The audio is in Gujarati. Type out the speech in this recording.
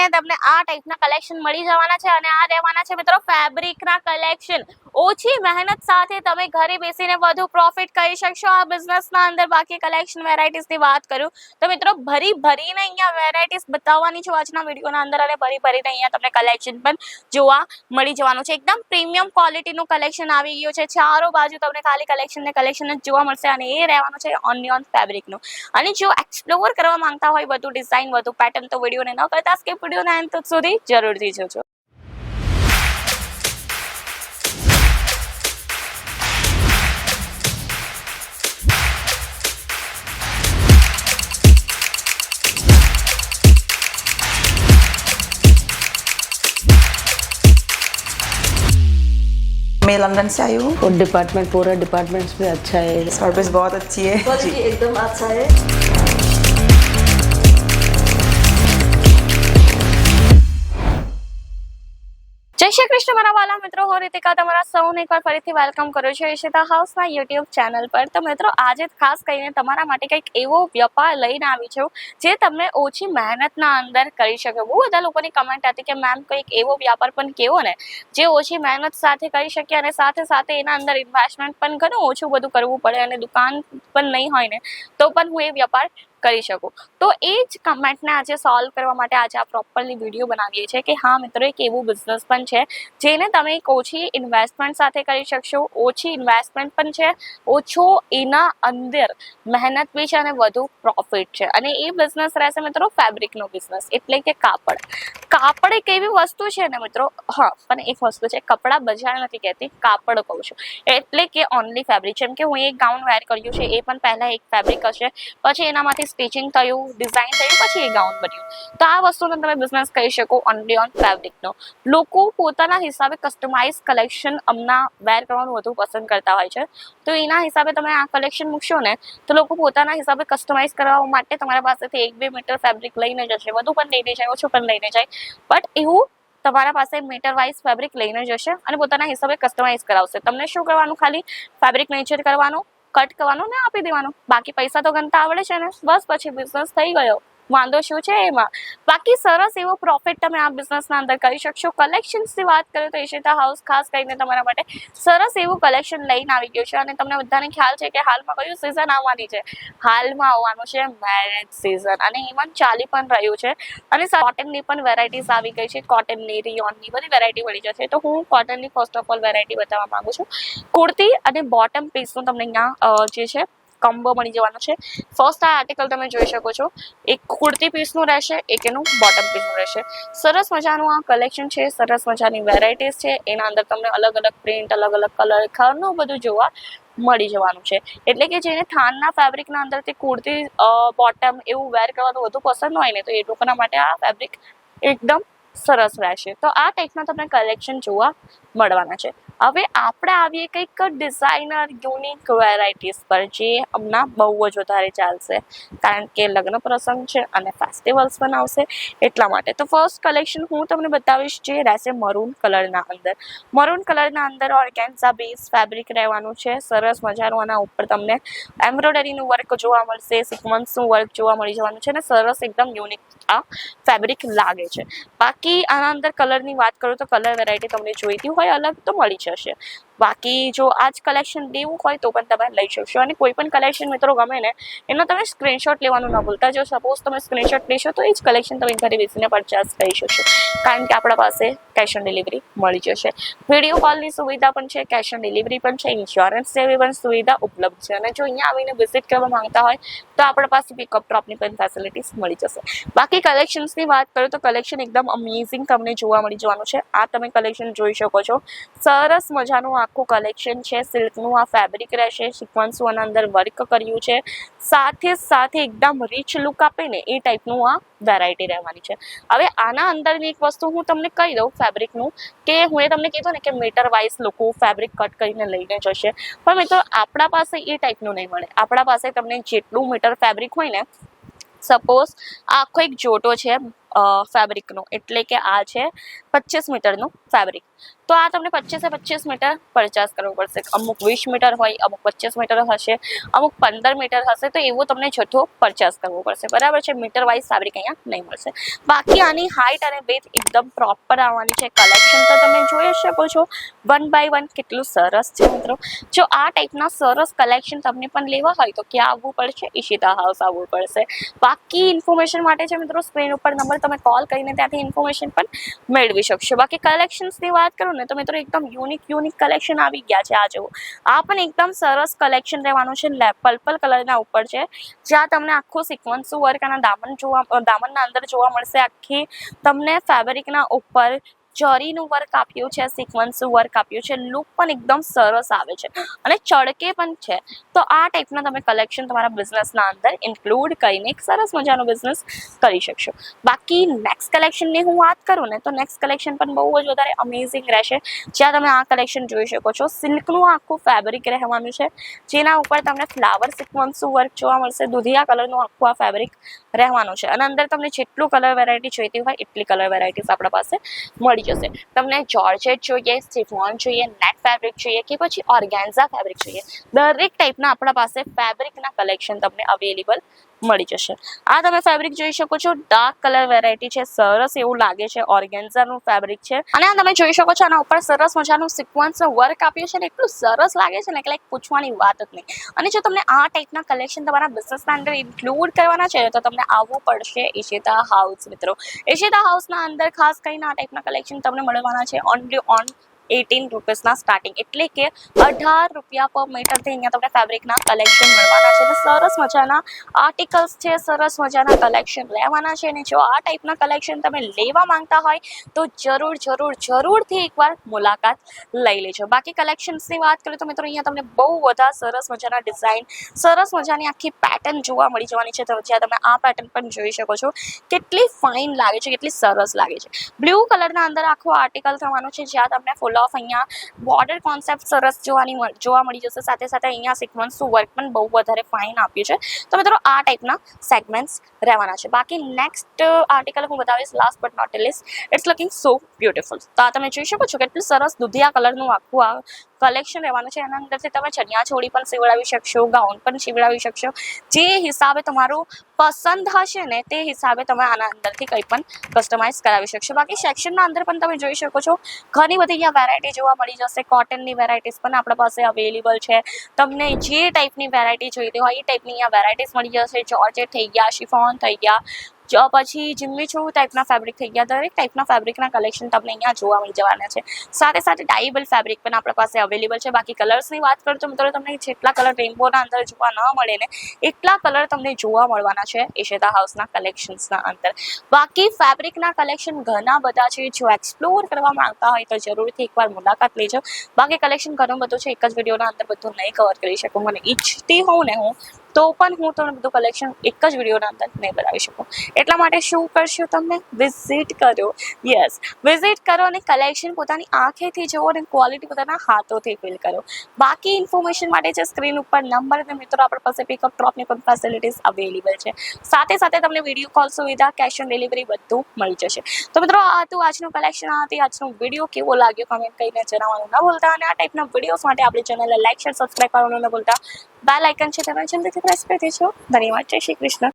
અહીંયા તમને આ ટાઈપના કલેક્શન મળી જવાના છે અને આ રહેવાના છે મિત્રો ફેબ્રિકના કલેક્શન. ઓછી મહેનત સાથે તમે ઘરે બેસીને વધુ પ્રોફિટ કરી શકશો આ બિઝનેસના અંદર. બાકી કલેક્શન વેરાયટીઝની વાત કરું તો મિત્રો ભરીને અહીંયા વેરાયટીઝ બતાવવાની છું આજના વિડીયોના અંદર અને ભરીને અહીંયા તમને કલેક્શન પણ જોવા મળી જવાનું છે. એકદમ પ્રીમિયમ ક્વોલિટીનું કલેક્શન આવી ગયું છે. ચારો બાજુ તમને ખાલી કલેક્શન જ જોવા મળશે અને એ રહેવાનું છે ઓનિયન ફેબ્રિકનું. અને જો એક્સપ્લોર કરવા માંગતા હોય વધુ ડિઝાઇન વધુ પેટર્ન તો વિડીયોને ન કરતા સ્કીપ વિડીયોના અંત સુધી જરૂરથી જોજો. मैं लंदन से आई हूँ और डिपार्टमेंट पूरा डिपार्टमेंट्स भी अच्छा है, सर्विस बहुत अच्छी है क्वालिटी एकदम अच्छा है. જય શ્રી કૃષ્ણ મારા વાલા મિત્રો, હું રીતિકા તમારા સૌને એકવાર ફરીથી વેલકમ કરું છું ઈશિતા હાઉસના યુટ્યુબ ચેનલ પર. તો મિત્રો આજે ખાસ કરીને તમારા માટે કંઈક એવો વ્યાપાર લઈને આવી છું જે તમને ઓછી મહેનતના અંદર કરી શકે. બહુ બધા લોકોની કમેન્ટ હતી કે મેમ કંઈક એવો વ્યાપાર પણ કેવો ને જે ઓછી મહેનત સાથે કરી શકીએ અને સાથે એના અંદર ઇન્વેસ્ટમેન્ટ પણ ઘણું ઓછું બધું કરવું પડે અને દુકાન પણ નહીં હોય ને તો પણ હું એ વ્યાપાર કરી શકું. તો એ જ કમેન્ટને આજે સોલ્વ કરવા માટે આજે આ પ્રોપરલી વિડીયો બનાવીએ છીએ કે હા મિત્રો એક એવું બિઝનેસ પણ છે જેને તમે એક ઓછી ઇન્વેસ્ટમેન્ટ સાથે કરી શકશો. ઓછી ઇન્વેસ્ટમેન્ટ પણ છે, ઓછો એના અંદર મહેનત બી છે અને વધુ પ્રોફિટ છે. અને એ બિઝનેસ રહેશે મિત્રો ફેબ્રિકનો બિઝનેસ, એટલે કે કાપડ એક એવી વસ્તુ છે ને મિત્રો. હા, પણ એક વસ્તુ છે, કપડા બજાર નથી કહેતી, કાપડ કહું છું. એટલે કે ઓનલી ફેબ્રિક. જેમ કે હું એક ગાઉન વેર કર્યું છે એ પણ પહેલા એક ફેબ્રિક હશે, પછી એનામાંથી સ્ટિચિંગ થયું, ડિઝાઇન થયું, પછી એ ગાઉન બન્યું. તો આ વસ્તુનો તમે બિઝનેસ કરી શકો ઓનલી ઓન ફેબ્રિકનો. લોકો પોતાના હિસાબે કસ્ટમાઇઝ કલેક્શન હમણાં વેર કરવાનું વધુ પસંદ કરતા હોય છે. તો એના હિસાબે તમે આ કલેક્શન મૂકશો ને તો લોકો પોતાના હિસાબે કસ્ટમાઇઝ કરવા માટે તમારા પાસેથી 1-2 મીટર ફેબ્રિક લઈને જશે. વધુ પણ લઈને જાય, ઓછું પણ લઈને જાય, બટ એવું તમારા પાસે મીટર વાઇઝ ફેબ્રિક લઈને જશે અને પોતાના હિસાબે કસ્ટમાઇઝ કરાવશે. તમને શું કરવાનું, ખાલી ફેબ્રિક મેચર કરવાનું, કટ કરવાનું ને આપી દેવાનું. બાકી પૈસા તો ગણતા આવડે છે ને, બસ પછી બિઝનેસ થઈ ગયો. વાંધો શું છે એમાં. બાકી સરસ એવો પ્રોફિટ તમે આ બિઝનેસના અંદર કરી શકશો. કલેક્શન્સની વાત કરીએ તો ઈશિતા હાઉસ ખાસ કરીને તમારા માટે સરસ એવું કલેક્શન લઈને આવી ગયું છે. અને તમને બધાને ખ્યાલ છે કે હાલમાં કયું સિઝન આવવાની છે. હાલમાં આવવાનું છે મેરેજ સિઝન અને ઇવન ચાલી પણ રહ્યું છે. અને કોટનની પણ વેરાયટીઝ આવી ગઈ છે. કોટનની, રિયોનની બધી વેરાયટી મળી જશે. તો હું કોટનની ફર્સ્ટ ઓફ ઓલ વેરાયટી બતાવવા માંગુ છું. કુર્તી અને બોટમ પીસનું તમને અહીંયા જે છે કોમ્બો મળી જવાનું છે. ફર્સ્ટ આ આર્ટિકલ તમે જોઈ શકો છો, એક કુર્તી પીસનું રહેશે, એક એનું બોટમ પીસનું રહેશે. સરસ મજાનું આ કલેક્શન છે, સરસ મજાની વેરાયટીઝ છે. એના અંદર તમને અલગ અલગ પ્રિન્ટ, અલગ અલગ કલર, ઘણું બધું જોવા મળી જવાનું છે. એટલે કે જેને થાનના ફેબ્રિકના અંદરથી કુર્તી બોટમ એવું વેર કરવાનું વધુ પસંદ હોય ને તો એ લોકોના માટે આ ફેબ્રિક એકદમ સરસ રહેશે. તો આ ટાઈપના તમને કલેક્શન જોવા મળવાના છે. હવે આપણે આવીએ કંઈક ડિઝાઇનર યુનિક વેરાયટીઝ પર જે હમણાં બહુ જ વધારે ચાલશે, કારણ કે લગ્ન પ્રસંગ છે અને ફેસ્ટિવલ્સ પણ આવશે એટલા માટે. તો ફર્સ્ટ કલેક્શન હું તમને બતાવીશ જે રહેશે મરૂન કલરના અંદર. મરૂન કલરના અંદર ઓર્ગેન્ઝા બેઝ ફેબ્રિક રહેવાનું છે. સરસ મજાનું આના ઉપર તમને એમ્બ્રોઇડરીનું વર્ક જોવા મળશે, સિક્વન્સનું વર્ક જોવા મળી જવાનું છે અને સરસ એકદમ યુનિક આ ફેબ્રિક લાગે છે. બાકી આના અંદર કલરની વાત કરું તો કલર વેરાયટી તમને જોઈતી હોય અલગ તો મળી જશે. બાકી જો આ જ કલેક્શન લેવું હોય તો પણ તમે લઈ શકશો. અને કોઈ પણ કલેક્શન મિત્રો ગમે ને એનો તમે સ્ક્રીનશોટ લેવાનું ન ભૂલતા. જો સપોઝ તમે સ્ક્રીનશોટ લેશો તો એ જ કલેક્શન તમે ઘરે બેસીને પરચેસ કરી શકશો, કારણ કે આપણા પાસે કેશ ઓન ડિલિવરી મળી જશે. વિડીયો કોલની સુવિધા પણ છે, કેશ ઓન ડિલિવરી પણ છે, ઇન્સ્યોરન્સ જેવી પણ સુવિધા ઉપલબ્ધ છે. અને જો અહીંયા આવીને વિઝિટ કરવા માંગતા હોય તો આપણા પાસે પિકઅપ ડ્રોપની પણ ફેસિલિટીઝ મળી જશે. બાકી કલેક્શન્સની વાત કરું તો કલેક્શન એકદમ અમેઝિંગ તમને જોવા મળી જવાનું છે. આ તમે કલેક્શન જોઈ શકો છો. સરસ મજાનું આખું કલેક્શન છે. સિલ્કનું આ ફેબ્રિક રહેશે, સિક્વન્સનું આના અંદર વર્ક કર્યું છે, સાથે એકદમ રીચ લુક આપે ને એ ટાઈપનું આ વેરાયટી રહેવાની છે. હવે આના અંદરની એક વસ્તુ હું તમને કહી દઉં ફેબ્રિકનું, કે હું એ તમને કીધું ને કે મીટર વાઇઝ લોકો ફેબ્રિક કટ કરીને લઈને જશે, પણ મિત્રો આપણા પાસે એ ટાઈપનું નહીં મળે. આપણા પાસે તમને જેટલું મીટર ફેબ્રિક હોય ને, સપોઝ આખો એક જોટો છે ફેબ્રિકનું, એટલે કે આ છે 25 મીટરનું ફેબ્રિક. તો આ તમને 25 મીટર પરચેસ કરવું પડશે. અમુક 20 મીટર હોય, અમુક 25 મીટર હશે, અમુક 15 મીટર હશે, તો એવો તમને જથ્થો પરચેસ કરવો પડશે. બરાબર છે. મીટર વાઇઝ ફેબ્રિક અહીંયા નહીં મળશે. બાકી આની હાઇટ અને વેથ એકદમ પ્રોપર આવવાની છે. કલેક્શન તો તમે જોઈ શકો છો 1 બાય 1 કેટલું સરસ છે મિત્રો. જો આ ટાઈપના સરસ કલેક્શન તમને પણ લેવા હોય તો ક્યાં આવવું પડશે? ઈશિતા હાઉસ આવવું પડશે. બાકી ઇન્ફોર્મેશન માટે છે મિત્રો સ્ક્રીન ઉપર નંબર, તમે કોલ કરીને ત્યાંથી ઇન્ફોર્મેશન પણ મેળવી શકશો. બાકી કલેક્શન્સની વાત કરું ને તો મિત્રો એકદમ યુનિક કલેક્શન આવી ગયા છે. આ જુઓ, આ પણ એકદમ સરસ કલેક્શન રહેવાનું છે. પર્પલ કલરના ઉપર છે, જ્યાં તમને આખું સિક્વન્સ વર્ક અને દામનના અંદર જોવા મળશે. આખી તમને ફેબ્રિકના ઉપર જરીનું વર્ક આપ્યું છે, સિક્વન્સ વર્ક આપ્યું છે. લુક પણ એકદમ સરસ આવે છે અને ચળકે પણ છે. તો આ ટાઈપના તમે કલેક્શન તમારા બિઝનેસના અંદર ઇન્ક્લુડ કરીને એક સરસ મજાનો બિઝનેસ કરી શકશો. બાકી નેક્સ્ટ કલેક્શનની હું વાત કરું ને તો નેક્સ્ટ કલેક્શન પણ બહુ જ વધારે અમેઝિંગ રહેશે. જ્યાં તમે આ કલેક્શન જોઈ શકો છો, સિલ્કનું આખું ફેબ્રિક રહેવાનું છે, જેના ઉપર તમને ફ્લાવર સિક્વન્સ વર્ક જોવા મળશે. દૂધિયા કલરનું આખું આ ફેબ્રિક રહેવાનું છે અને અંદર તમને જેટલું કલર વેરાયટી જોઈતી હોય એટલી કલર વેરાયટીઝ આપણા પાસે મળી જશે. તમને જોર્જેટ જોઈએ, સિફોન જોઈએ, નેટ ફેબ્રિક જોઈએ કે પછી ઓર્ગેન્ઝા ફેબ્રિક જોઈએ, દરેક ટાઈપના આપણા પાસે ફેબ્રિકના કલેક્શન તમને અવેલેબલ મળી જશે. આ તમે ફેબ્રિક જોઈ શકો છો, ડાર્ક કલર વેરાયટી છે, સરસ એવું લાગે છે. ઓર્ગેન્ઝાનું ફેબ્રિક છે અને આ તમે જોઈ શકો છો આના ઉપર સરસ મજાનું સિક્વન્સનું વર્ક આપ્યું છે ને એટલું સરસ લાગે છે ને કે પૂછવાની વાત જ નહીં. અને જો તમને આ ટાઈપના કલેક્શન તમારા બિઝનેસના અંદર ઇન્ક્લુડ કરવાના છે તો તમને આવવું પડશે ઈશિતા હાઉસ મિત્રો. ઈશિતા હાઉસના અંદર ખાસ કરીને આ ટાઈપના કલેક્શન તમને મળવાના છે ઓનલી ઓન 18 રૂપીસના સ્ટાર્ટિંગ, એટલે કે 18 રૂપિયા પર મીટરથી અહીંયા તમને ફેબ્રિકના કલેક્શન મળવાના છે. અને સરસ મજાના આર્ટિકલ્સ છે, સરસ મજાના કલેક્શન લેવાના છે. અને જો આ ટાઈપના કલેક્શન તમે લેવા માંગતા હોય તો જરૂરથી એકવાર મુલાકાત લઈ લેજો. બાકી કલેક્શન્સની વાત કરીએ તો મિત્રો અહીંયા તમને બહુ બધા સરસ મજાના ડિઝાઇન, સરસ મજાની આખી પેટર્ન જોવા મળી જવાની છે. તો જ્યાં તમે આ પેટર્ન પણ જોઈ શકો છો, કેટલી ફાઇન લાગે છે, કેટલી સરસ લાગે છે. બ્લુ કલરના અંદર આખું આર્ટિકલ થવાનું છે, જ્યાં તમને ફૂલ ઓફ અહીંયા બોર્ડર કોન્સેપ્ટ સરસ જોવા મળી જશે. સાથે સાથે અહીંયા સિક્વન્સનું વર્ક પણ બહુ વધારે ફાઇન આપ્યું છે. તો મિત્રો આ ટાઈપના સેગમેન્ટ્સ રહેવાના છે. બાકી નેક્સ્ટ આર્ટિકલ હું બતાવીશ last but not least. It's looking so beautiful. તો આ તમે જોઈ શકો છો કેટલું સરસ દૂધિયા કલરનું આખું આ કલેક્શન રહેવાનું છે. એના અંદરથી તમે ચણિયા ચોળી પણ સીવડાવી શકશો, ગાઉન પણ સીવડાવી શકશો. જે હિસાબે તમારું પસંદ હશે ને તે હિસાબે તમે આના અંદરથી કંઈ પણ કસ્ટમાઇઝ કરાવી શકશો. બાકી સેક્શનના અંદર પણ તમે જોઈ શકો છો ઘણી બધી અહીંયા વેરાયટી જોવા મળી જશે. કોટનની વેરાયટીઝ પણ આપણા પાસે અવેલેબલ છે. તમને જે ટાઈપની વેરાયટી જોઈતી હોય એ ટાઈપની અહીંયા વેરાયટીઝ મળી જશે. જોર્જેટ થઈ ગયા, શિફોન થઈ ગયા, પછી જિમ્મી ચૂ ટાઈપના ફેબ્રિક થઈ ગયા. દરેક ટાઈપના ફેબ્રિકના કલેક્શન તમને અહીંયા જોવા મળી જવાના છે. સાથે સાથે ડાયેબલ ફેબ્રિક પણ આપણા પાસે અવેલેબલ છે. બાકી કલર્સની વાત કરું તો મિત્રો તમને જેટલા કલર રેઇનબોના અંદર જોવા ન મળે ને એટલા કલર તમને જોવા મળવાના છે ઈશિતા હાઉસના કલેક્શન્સના અંદર. બાકી ફેબ્રિકના કલેક્શન ઘણા બધા છે. જો એક્સપ્લોર કરવા માંગતા હોય તો જરૂરથી એકવાર મુલાકાત લેજો. બાકી કલેક્શન ઘણું બધું છે, એક જ વિડીયોના અંદર બધું નહીં કવર કરી શકું. મને ઈચ્છતી હોઉં ને હું તો પણ હું તમને બધું કલેક્શન એક જ વિડીયોના અંદર નહીં બનાવી શકું. એટલા માટે શું કરશો, તમને વિઝિટ કરો. યસ, વિઝિટ કરો અને કલેક્શન પોતાની આંખેથી જુઓ અને ક્વોલિટી પોતાના હાથોથી ફીલ કરો. બાકી ઇન્ફોર્મેશન માટે જે સ્ક્રીન ઉપર નંબર અને મિત્રો આપણા પાસે પિકઅપ ડ્રોપની પણ ફેસિલિટીઝ અવેલેબલ છે. સાથે સાથે તમને વિડીયો કોલ સુવિધા, કેશ ઓન ડિલિવરી બધું મળી જશે. તો મિત્રો આ હતું આજનું કલેક્શન. આ હતી આજનો વિડીયો. કેવો લાગ્યો કમેન્ટ કરીને જણાવવાનું ન ભૂલતા. અને આ ટાઈપના વિડીયોઝ માટે આપણી ચેનલને લાઈક, શેર, સબસ્ક્રાઈબ કરવાનું ન ભૂલતા. બેલ આઇકન છે તેને જલ્દીથી પ્રેસ કરી દેજો. ધન્યવાદ. જય શ્રી કૃષ્ણ.